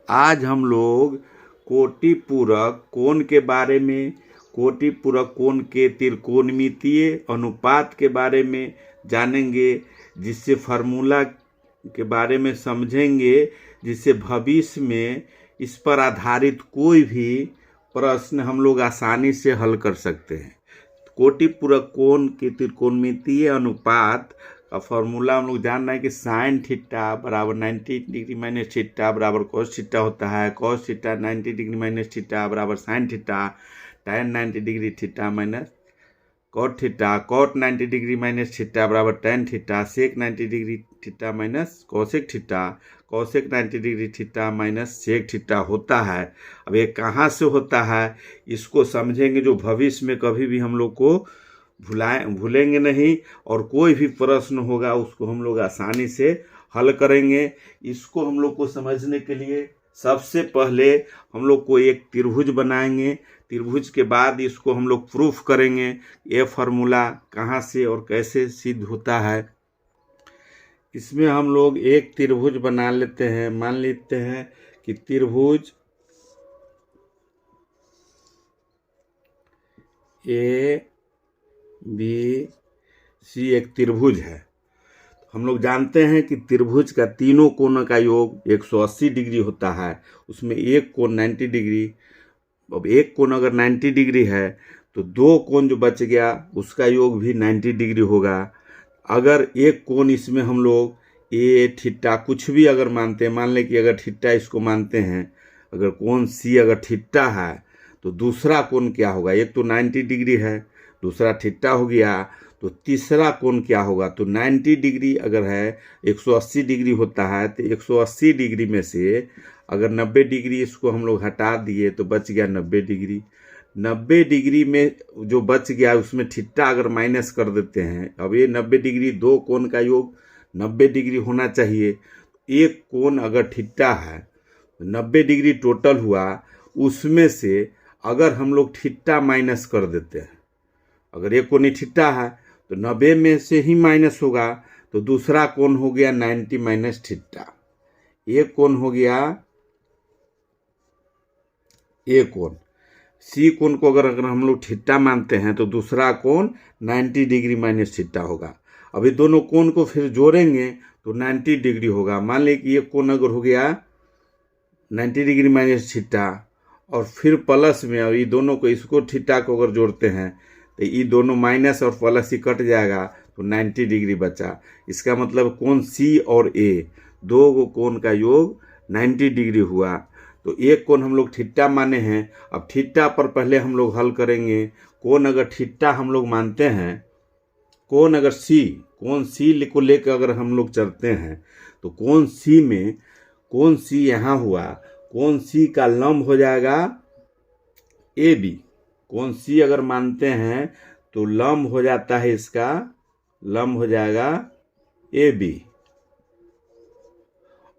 आज हम लोग कोटि पूरक कोण के बारे में, कोटि पूरक कोण के त्रिकोणमितीय अनुपात के बारे में जानेंगे, जिससे फार्मूला के बारे में समझेंगे, जिससे भविष्य में इस पर आधारित कोई भी प्रश्न हम लोग आसानी से हल कर सकते हैं। कोटि पूरक कोण के त्रिकोणमितीय अनुपात का फॉर्मूला हम लोग जान रहे हैं कि साइन थीटा बराबर 90 डिग्री माइनस थीटा बराबर कॉस थीटा होता है। Cos theta 90 degree minus theta बराबर sine theta. tan 90 degree theta minus cot theta. Cot 90 degree minus theta बराबर tan theta. Sec 90 degree theta minus cosec theta. Cosec 90 degree theta minus sec theta होता है। अब ये कहाँ से होता है इसको समझेंगे, जो भविष्य में कभी भी हम लोग को भूलेंगे नहीं, और कोई भी प्रश्न होगा उसको हम लोग आसानी से हल करेंगे। इसको हम लोग को समझने के लिए सबसे पहले हम लोग को एक त्रिभुज बनाएंगे। त्रिभुज के बाद इसको हम लोग प्रूफ करेंगे ये फार्मूला कहाँ से और कैसे सिद्ध होता है। इसमें हम लोग एक त्रिभुज बना लेते हैं। मान लेते हैं कि त्रिभुज ए बी सी एक त्रिभुज है। हम लोग जानते हैं कि त्रिभुज का तीनों कोणों का योग 180 डिग्री होता है। उसमें एक कोण 90 डिग्री। अब एक कोण अगर 90 डिग्री है तो दो कोण जो बच गया उसका योग भी 90 डिग्री होगा। अगर एक कोण इसमें हम लोग ए थीटा कुछ भी अगर मानते हैं, मान लें कि अगर थीटा इसको मानते हैं, अगर कोण सी अगर थीटा है तो दूसरा कोण क्या होगा? एक तो 90 डिग्री है, दूसरा थीटा हो गया, तो तीसरा कोण क्या होगा? तो 90 डिग्री अगर है 180 डिग्री होता है, तो 180 डिग्री में से अगर 90 डिग्री इसको हम लोग हटा दिए तो बच गया 90 डिग्री। 90 डिग्री में जो बच गया उसमें थीटा अगर माइनस कर देते हैं, अब ये 90 डिग्री दो कोण का योग 90 डिग्री होना चाहिए। एक कोण अगर थीटा है 90 डिग्री टोटल हुआ, उसमें से अगर हम लोग थीटा माइनस कर देते हैं, अगर एक कोण थीटा है तो 90 में से ही माइनस होगा, तो दूसरा कोण हो गया 90 माइनस थीटा। एक कोण हो गया एक कोण सी कोण को अगर हम लोग थीटा मानते हैं तो दूसरा कोण 90 डिग्री माइनस थीटा होगा। अभी दोनों कोण को फिर जोड़ेंगे तो 90 डिग्री होगा। मान लें कि एक कोण अगर हो गया 90 डिग्री माइनस थीटा और फिर प्लस में, अब ये दोनों को इसको थीटा को अगर जोड़ते हैं तो ये दोनों माइनस और प्लस ही कट जाएगा, तो 90 डिग्री बचा। इसका मतलब कोण सी और ए दो कोण का योग 90 डिग्री हुआ। तो एक कोण हम लोग थीटा माने हैं। अब थीटा पर पहले हम लोग हल करेंगे। कोण अगर थीटा हम लोग मानते हैं, कोण अगर कोण सी को लेकर अगर हम लोग चलते हैं तो कोण सी में, कोण सी यहाँ हुआ, कोण सी का लंब हो जाएगा ए बी। कोण सी अगर मानते हैं तो लंब हो जाता है, इसका लंब हो जाएगा ए बी,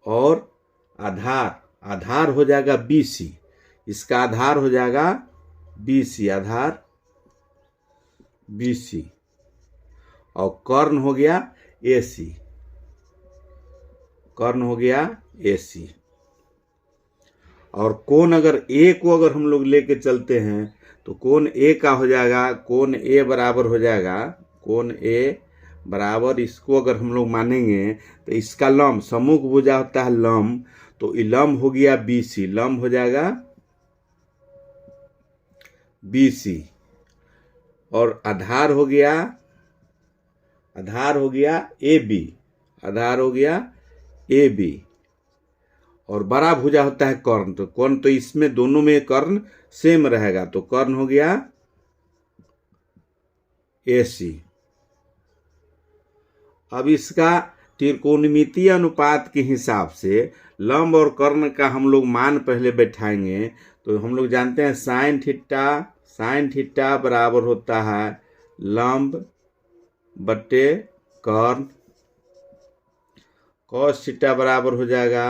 और आधार हो जाएगा बी सी। इसका आधार हो जाएगा बी सी, आधार बी सी, और कर्ण हो गया ए सी, कर्ण हो गया ए सी। और कोण अगर ए को अगर हम लोग लेके चलते हैं तो कोण ए का हो जाएगा, कोण ए बराबर हो जाएगा, कोण ए बराबर इसको अगर हम लोग मानेंगे तो इसका लंब, सम्मुख भुजा होता है लंब, तो ये लंब हो गया बी सी, लंब हो जाएगा बी सी, और आधार हो गया ए बी, आधार हो गया ए बी, और बड़ा भुजा होता है कर्ण, तो कर्ण तो इसमें दोनों में कर्ण सेम रहेगा, तो कर्ण हो गया ए सी। अब इसका त्रिकोणमितीय अनुपात के हिसाब से लंब और कर्ण का हम लोग मान पहले बैठाएंगे। तो हम लोग जानते हैं साइन थीटा बराबर होता है लंब बटे कर्ण। कॉस थीटा बराबर हो जाएगा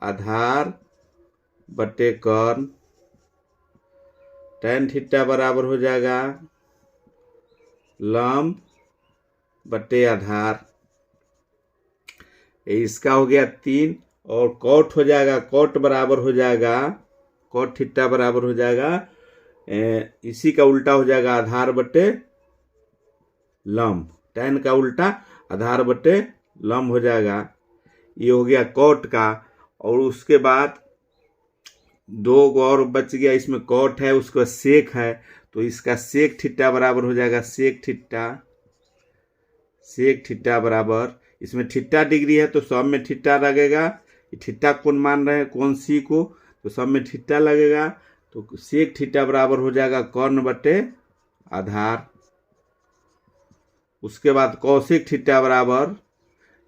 आधार बटे कर्ण। tan थीटा बराबर हो जाएगा लंब बटे आधार। इसका हो गया 3 और कॉट हो जाएगा, कॉट बराबर हो जाएगा, कॉट थीटा बराबर हो जाएगा इसी का उल्टा हो जाएगा आधार बटे लंब, tan का उल्टा आधार बटे लंब हो जाएगा। ये हो गया कॉट का। और उसके बाद दो और बच गया, इसमें कॉट है, उसका सेक है, तो इसका सेक थीटा बराबर हो जाएगा सेक थीटा, सेक थीटा बराबर, इसमें थीटा डिग्री है तो सब में थीटा लगेगा, थीटा कौन मान रहे हैं, कौन सी को, तो सब में थीटा लगेगा, तो सेक थीटा बराबर हो जाएगा कर्ण बटे आधार। उसके बाद कौशिक थीटा बराबर,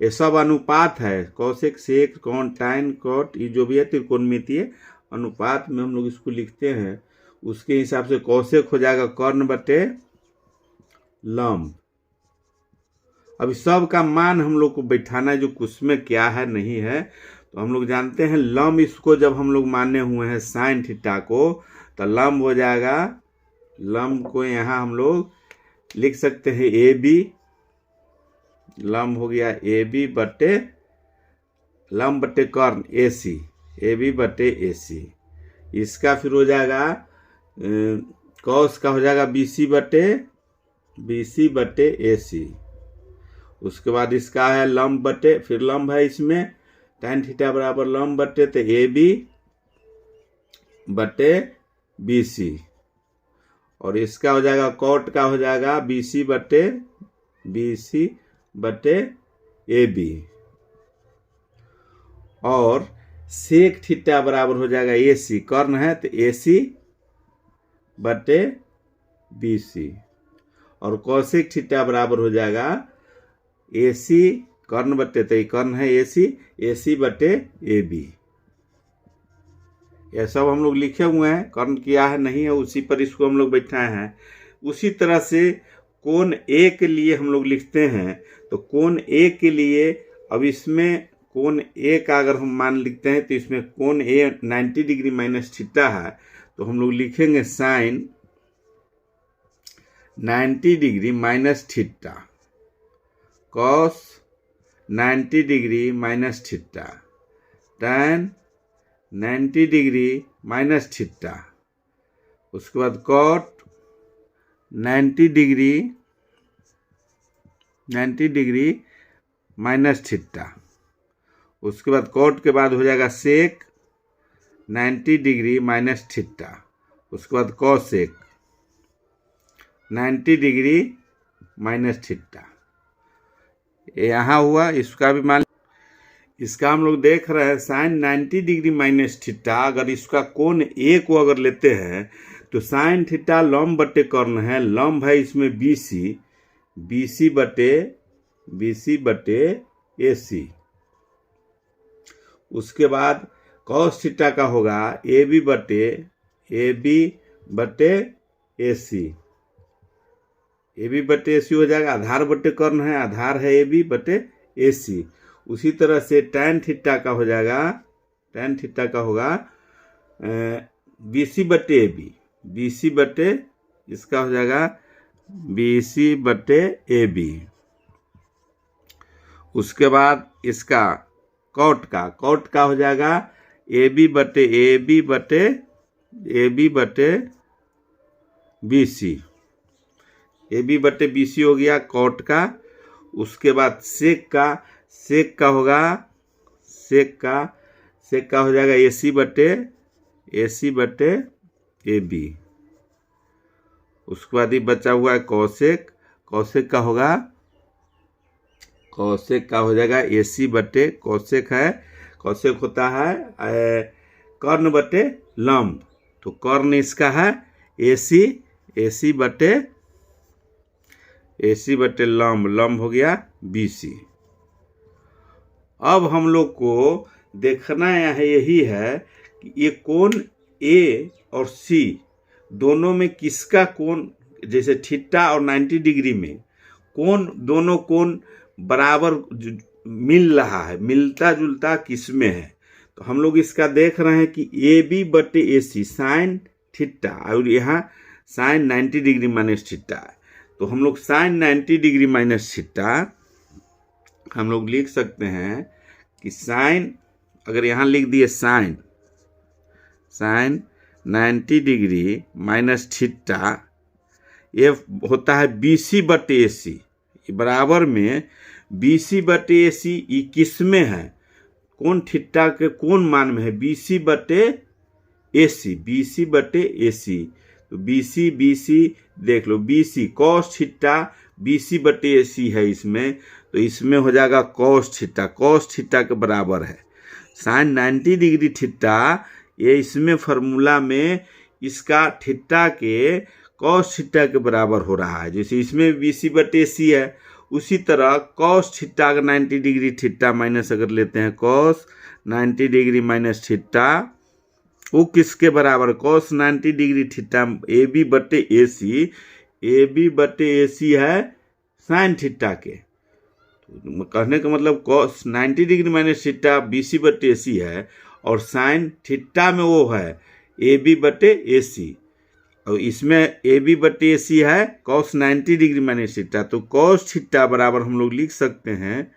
ये सब अनुपात है, कौशिक सेक कौन टाइन कॉट, ये जो भी है त्रिकोणमितीय अनुपात में हम लोग इसको लिखते हैं, उसके हिसाब से कौशिक हो जाएगा कर्ण बटे लंब। अभी सब का मान हम लोग को बैठाना है, जो कुछ में क्या है नहीं है। तो हम लोग जानते हैं लंब, इसको जब हम लोग माने हुए हैं साइन थीटा को, तो लंब हो जाएगा, लंब को यहाँ हम लोग लिख सकते हैं ए बी, लंब हो गया ए बी बटे लंब बटे कर्ण ए सी, ए बी बटे ए सी। इसका फिर हो जाएगा कॉस का हो जाएगा बी सी बटे ए सी। उसके बाद इसका है लंब बटे, फिर लंब है इसमें tan थीटा बराबर लंब बटे, तो ए बी बटे बी सी। और इसका हो जाएगा कॉट का हो जाएगा बी सी बटे ए बी। और सेक थीटा बराबर हो जाएगा ए सी, कर्ण है तो ए सी बटे बी सी। और कौशिक थीटा बराबर हो जाएगा ए सी कर्ण बटे, तो कर्ण है ए सी बटे ए बी। यह सब हम लोग लिखे हुए हैं, कर्ण किया है नहीं है, उसी पर इसको हम लोग बैठाए हैं। उसी तरह से कोण ए के लिए हम लोग लिखते हैं, तो कोण ए के लिए, अब इसमें कोण ए का अगर हम मान लिखते हैं, तो इसमें कोण ए 90 डिग्री माइनस थीटा है, तो हम लोग लिखेंगे sine 90 degree minus theta, cos 90 degree minus theta, tan 90 degree minus theta. उसके बाद कॉट 90 डिग्री माइनस थीटा। उसके बाद कॉट के बाद हो जाएगा सेक 90 डिग्री माइनस थीटा। उसके बाद कॉसेक 90 डिग्री माइनस थीटा। यहाँ हुआ, इसका भी मान, इसका हम लोग देख रहे हैं साइन 90 डिग्री माइनस थीटा। अगर इसका कोण ए को अगर लेते हैं, तो साइन थीटा लंब बटे कर्ण है, लंब है इसमें बी सी बटे ए सी। उसके बाद कॉस थीटा का होगा ए बी बटे ए सी, ए बी बटे ए सी हो जाएगा, आधार बटे कर्ण है, आधार है ए बी बटे ए सी। उसी तरह से tan थीटा का हो जाएगा, tan थीटा का होगा बी सी बटे ए बी, इसका हो जाएगा बी सी बटे ए बी। उसके बाद इसका कॉट का हो जाएगा ए बी बटे बी सी, ए बी बटे बी सी हो गया कॉट का। उसके बाद सेक का होगा, सेक का हो जाएगा ए सी बटे ए बी। उसके बाद ये बचा हुआ है कौशिक का होगा, कौशिक का हो जाएगा ए सी बटे, कौशिक होता है कर्ण बटे लंब, तो कर्ण इसका है ए सी बटे लंब हो गया बी सी। अब हम लोग को देखना है यही है कि ये कोण ए और सी दोनों में किसका कोण, जैसे थीटा और 90 डिग्री में दोनों कोण बराबर मिल रहा है, मिलता जुलता किस में है। तो हम लोग इसका देख रहे हैं कि ए बी बटे ए सी साइन थीटा, और यहाँ साइन 90 डिग्री माइनस थीटा है, तो हम लोग साइन 90 डिग्री माइनस थीटा हम लोग लिख सकते हैं कि साइन अगर यहाँ लिख दिए साइन 90 डिग्री माइनस थीटा, ये होता है BC/AC, बराबर में BC/AC ये किस में है, कौन थीटा के कौन मान में है, BC/AC, BC/AC। तो BC देख लो, BC cos थीटा BC/AC है इसमें, तो इसमें हो जाएगा cos थीटा के बराबर है साइन 90 डिग्री थीटा। ये इसमें फार्मूला में इसका थीटा के cos थीटा के बराबर हो रहा है, जैसे इसमें BC/AC है, उसी तरह cos थीटा अगर 90 डिग्री थीटा माइनस अगर लेते हैं cos 90 डिग्री माइनस थीटा, वो किसके बराबर, cos 90 डिग्री थीटा AB/AC है साइन थीटा के। तो कहने का मतलब cos 90 degree minus theta BC/AC है और साइन थीटा में वो है AB/AC, और इसमें AB/AC है cos 90 डिग्री माइनस थीटा। तो cos थीटा बराबर हम लोग लिख सकते हैं,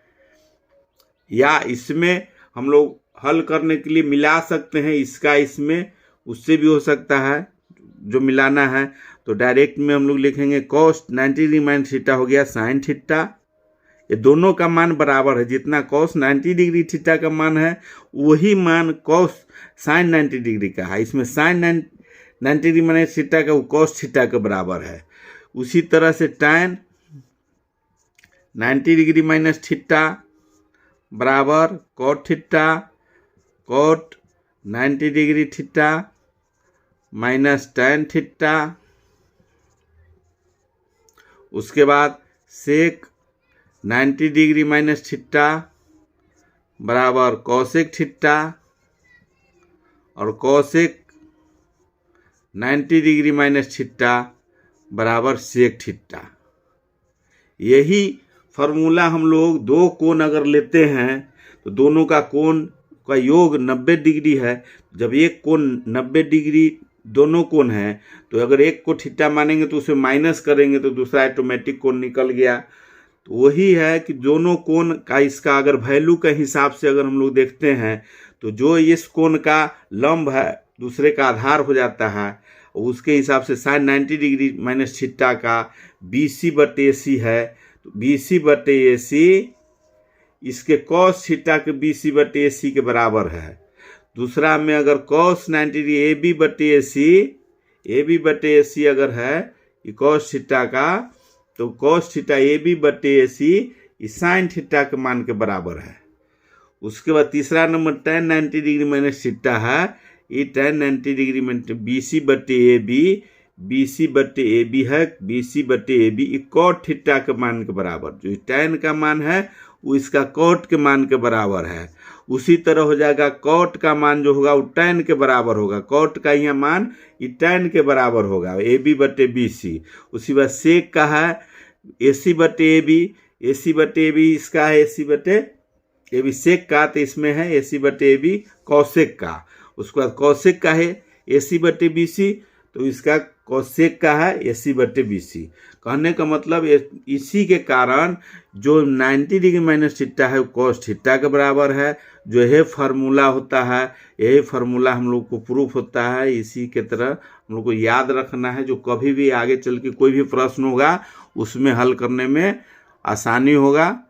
या इसमें हम लोग हल करने के लिए मिला सकते हैं इसका इसमें, उससे भी हो सकता है जो मिलाना है। तो डायरेक्ट में हम लोग लिखेंगे cos 90 डिग्री माइनस थीटा हो गया साइन थीटा, ये दोनों का मान बराबर है, जितना cos 90 डिग्री थीटा का मान है वही मान cos साइन 90 डिग्री का है। इसमें साइन 90 डिग्री माइनस थीटा का वो cos थीटा के बराबर है। उसी तरह से tan 90 डिग्री माइनस थीटा बराबर cot theta, cot 90 degree theta minus tan theta. उसके बाद sec 90 डिग्री माइनस थीटा बराबर cosec थीटा, और cosec 90 डिग्री माइनस थीटा बराबर sec थीटा। यही फार्मूला हम लोग दो कोण अगर लेते हैं तो दोनों का कोण का योग 90 डिग्री है। जब एक कोण 90 डिग्री दोनों कोण है, तो अगर एक को थीटा मानेंगे तो उसे माइनस करेंगे तो दूसरा ऑटोमेटिक कोण निकल गया। तो वही है कि दोनों कोण का इसका अगर वैल्यू के हिसाब से अगर हम लोग देखते हैं तो जो इस कोण का लंब है दूसरे का आधार हो जाता है, उसके हिसाब से साइन 90 डिग्री माइनस थीटा का BC/AC है, तो BC/AC इसके cos थीटा के BC/AC के बराबर है। दूसरा में अगर cos 90 डिग्री AB/AC अगर है ये cos थीटा का, तो cos थीटा AB/AC इस साइन थीटा के मान के बराबर है। उसके बाद तीसरा number tan 90 degree minus theta है, ये tan 90 डिग्री माइनस BC/AB है, BC/AB ये cot थीटा के मान के बराबर, जो tan का मान है वो इसका cot के मान के बराबर है। उसी तरह हो जाएगा cot का मान जो होगा वो tan के बराबर होगा, cot का यहाँ मान ये tan के बराबर होगा AB/BC। उसी बाद sec का है AC/AB इसका है AC/AB sec का, तो इसमें है AC/AB cosec का। उसके बाद cosec का है AC/BC, तो इसका cosec का है AC/BC। कहने का मतलब इसी के कारण जो 90 डिग्री माइनस थीटा है वो cos थीटा के बराबर है। जो यह फार्मूला होता है, यही फार्मूला हम लोग को प्रूफ होता है। इसी के तरह हम लोग को याद रखना है, जो कभी भी आगे चल के कोई भी प्रश्न होगा उसमें हल करने में आसानी होगा।